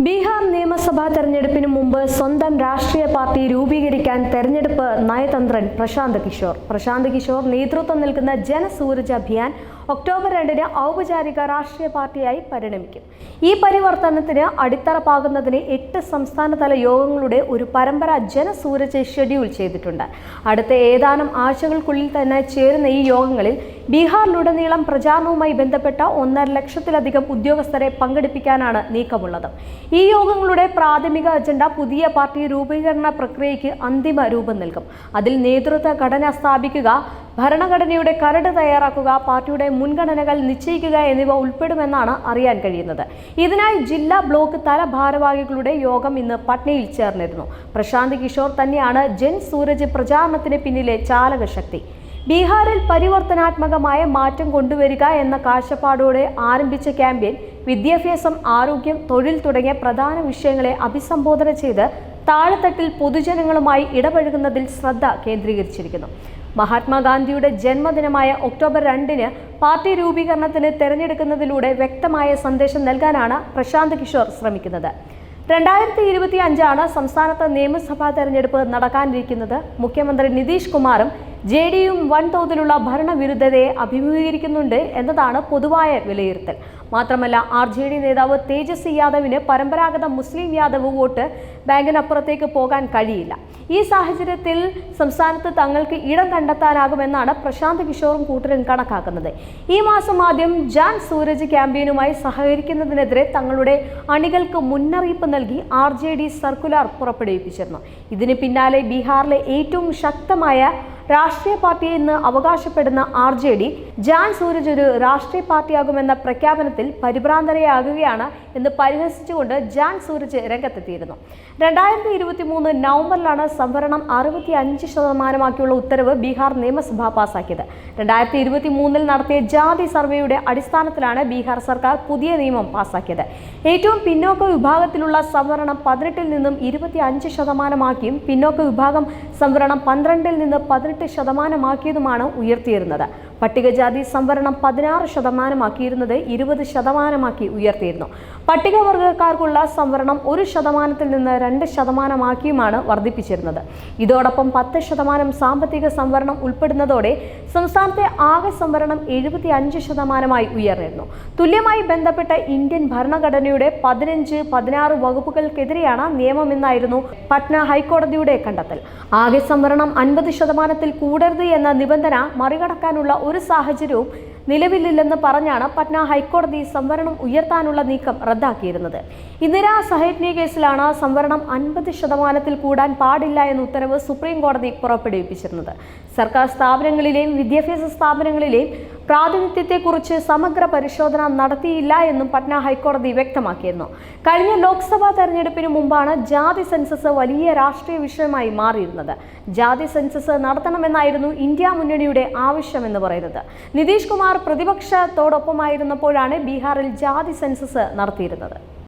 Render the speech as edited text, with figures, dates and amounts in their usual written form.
ബീഹാർ നിയമസഭാ തെരഞ്ഞെടുപ്പിന് മുമ്പ് സ്വന്തം രാഷ്ട്രീയ പാർട്ടി രൂപീകരിക്കാൻ തെരഞ്ഞെടുപ്പ് നയതന്ത്രൻ പ്രശാന്ത് കിഷോർ നേതൃത്വം നൽകുന്ന ജനസൂരജ് അഭിയാൻ ഒക്ടോബർ 2-ന് ഔപചാരിക രാഷ്ട്രീയ പാർട്ടിയായി പരിണമിക്കും. ഈ പരിവർത്തനത്തിന് അടിത്തറ പാകുന്നതിന് 8 സംസ്ഥാനതല യോഗങ്ങളുടെ ഒരു പരമ്പര ജനസൂരജ് ഷെഡ്യൂൾ ചെയ്തിട്ടുണ്ട്. അടുത്ത ഏതാനും ആഴ്ചകൾക്കുള്ളിൽ തന്നെ ചേരുന്ന ഈ യോഗങ്ങളിൽ ബീഹാറിലുടനീളം പ്രചാരണവുമായി ബന്ധപ്പെട്ട 1.5 ലക്ഷത്തിലധികം ഉദ്യോഗസ്ഥരെ പങ്കെടുപ്പിക്കാനാണ് നീക്കമുള്ളത്. ഈ യോഗങ്ങളുടെ പ്രാഥമിക അജണ്ട പുതിയ പാർട്ടി രൂപീകരണ പ്രക്രിയയ്ക്ക് അന്തിമ രൂപം നൽകും. അതിൽ നേതൃത്വ ഘടന സ്ഥാപിക്കുക, ഭരണഘടനയുടെ കരട് തയ്യാറാക്കുക, പാർട്ടിയുടെ മുൻഗണനകൾ നിശ്ചയിക്കുക എന്നിവ ഉൾപ്പെടുമെന്നാണ് അറിയാൻ കഴിയുന്നത്. ഇതിനായി ജില്ലാ ബ്ലോക്ക് തല ഭാരവാഹികളുടെ യോഗം ഇന്ന് പട്നയിൽ ചേർന്നിരുന്നു. പ്രശാന്ത് കിഷോർ തന്നെയാണ് ജനസൂരജ് പ്രചാരണത്തിന് പിന്നിലെ ചാലകശക്തി. ബീഹാറിൽ പരിവർത്തനാത്മകമായ മാറ്റം കൊണ്ടുവരിക എന്ന കാഴ്ചപ്പാടോടെ ആരംഭിച്ച ക്യാമ്പയിൻ വിദ്യാഭ്യാസം, ആരോഗ്യം, തൊഴിൽ തുടങ്ങിയ പ്രധാന വിഷയങ്ങളെ അഭിസംബോധന ചെയ്ത് താഴെത്തട്ടിൽ പൊതുജനങ്ങളുമായി ഇടപഴകുന്നതിൽ ശ്രദ്ധ കേന്ദ്രീകരിച്ചിരിക്കുന്നു. മഹാത്മാഗാന്ധിയുടെ ജന്മദിനമായ ഒക്ടോബർ 2-ന് പാർട്ടി രൂപീകരണത്തിന് തെരഞ്ഞെടുക്കുന്നതിലൂടെ വ്യക്തമായ സന്ദേശം നൽകാനാണ് പ്രശാന്ത് കിഷോർ ശ്രമിക്കുന്നത്. 2025 സംസ്ഥാനത്ത് നിയമസഭാ തെരഞ്ഞെടുപ്പ് നടക്കാനിരിക്കുന്നത്. മുഖ്യമന്ത്രി നിതീഷ് കുമാറും JDUവും വൻതോതിലുള്ള ഭരണവിരുദ്ധതയെ അഭിമുഖീകരിക്കുന്നുണ്ട് എന്നതാണ് പൊതുവായ വിലയിരുത്തൽ. മാത്രമല്ല, RJD നേതാവ് തേജസ്വി യാദവിന് പരമ്പരാഗത മുസ്ലിം യാദവ് വോട്ട് ബാങ്കിനപ്പുറത്തേക്ക് പോകാൻ കഴിയില്ല. ഈ സാഹചര്യത്തിൽ സംസ്ഥാനത്ത് തങ്ങൾക്ക് ഇടം കണ്ടെത്താനാകുമെന്നാണ് പ്രശാന്ത് കിഷോറും കൂട്ടരും കണക്കാക്കുന്നത്. ഈ മാസം ആദ്യം ജനസൂരജ് ക്യാമ്പയിനുമായി സഹകരിക്കുന്നതിനെതിരെ തങ്ങളുടെ അണികൾക്ക് മുന്നറിയിപ്പ് നൽകി RJD സർക്കുലർ പുറപ്പെടുവിപ്പിച്ചിരുന്നു. ഇതിന് പിന്നാലെ ബീഹാറിലെ ഏറ്റവും ശക്തമായ രാഷ്ട്രീയ പാർട്ടി എന്ന് അവകാശപ്പെടുന്ന RJD ജനസൂരജ് ഒരു രാഷ്ട്രീയ പാർട്ടിയാകുമെന്ന പ്രഖ്യാപനത്തിൽ പരിഭ്രാന്തരയാകുകയാണ് എന്ന് പരിഹസിച്ചുകൊണ്ട് ജനസൂരജ് രംഗത്തെത്തിയിരുന്നു. 2023 നവംബറിലാണ് സംവരണം 65% ഉത്തരവ് ബീഹാർ നിയമസഭ പാസാക്കിയത്. 2023 നടത്തിയ ജാതി സർവേയുടെ അടിസ്ഥാനത്തിലാണ് ബീഹാർ സർക്കാർ പുതിയ നിയമം പാസാക്കിയത്. ഏറ്റവും പിന്നോക്ക വിഭാഗത്തിലുള്ള സംവരണം 18-ൽ നിന്നും 25%ആക്കിയും പിന്നോക്ക വിഭാഗം സംവരണം 12-ൽ നിന്ന് 18%ആക്കിയതുമാണ് ഉയർത്തിയിരുന്നത്. പട്ടികജാതി സംവരണം 16%ആക്കിയിരുന്നത് 20%ആക്കി ഉയർത്തിയിരുന്നു. പട്ടികവർഗക്കാർക്കുള്ള സംവരണം 1%-ൽ നിന്ന് 2%ആക്കിയുമാണ് വർദ്ധിപ്പിച്ചിരുന്നത്. ഇതോടൊപ്പം 10% സാമ്പത്തിക സംവരണം ഉൾപ്പെടുന്നതോടെ സംസ്ഥാനത്തെ ആകെ സംവരണം 75%ആയി ഉയർന്നിരുന്നു. തുല്യമായി ബന്ധപ്പെട്ട ഇന്ത്യൻ ഭരണഘടനയുടെ 15, 16 വകുപ്പുകൾക്കെതിരെയാണ് നിയമമെന്നായിരുന്നു പട്ന ഹൈക്കോടതിയുടെ കണ്ടെത്തൽ. ആകെ സംവരണം 50%-ൽ കൂടരുത് എന്ന നിബന്ധന മറികടക്കാനുള്ള ഒരു സാഹചര്യവും നിലവിലില്ലെന്ന് പറഞ്ഞാണ് പട്ന ഹൈക്കോടതി സംവരണം ഉയർത്താനുള്ള നീക്കം റദ്ദാക്കിയിരുന്നത്. ഇന്ദിരാ സഹൈറ്റ്നി കേസിലാണ് സംവരണം 50%-ൽ കൂടാൻ പാടില്ല എന്ന ഉത്തരവ് സുപ്രീം കോടതി പുറപ്പെടുവിപ്പിച്ചിരുന്നത്. സർക്കാർ സ്ഥാപനങ്ങളിലെയും വിദ്യാഭ്യാസ സ്ഥാപനങ്ങളിലെയും പ്രാതിനിധ്യത്തെക്കുറിച്ച് സമഗ്ര പരിശോധന നടത്തിയില്ല എന്നും പട്ന ഹൈക്കോടതി വ്യക്തമാക്കിയിരുന്നു. കഴിഞ്ഞ ലോക്സഭാ തെരഞ്ഞെടുപ്പിന് മുമ്പാണ് ജാതി സെൻസസ് വലിയ രാഷ്ട്രീയ വിഷയമായി മാറിയിരുന്നത്. ജാതി സെൻസസ് നടത്തണമെന്നായിരുന്നു ഇന്ത്യ മുന്നണിയുടെ ആവശ്യമെന്ന് പറയുന്നത്. നിതീഷ് കുമാർ പ്രതിപക്ഷത്തോടൊപ്പമായിരുന്നപ്പോഴാണ് ബീഹാറിൽ ജാതി സെൻസസ് നടത്തിയിരുന്നത്.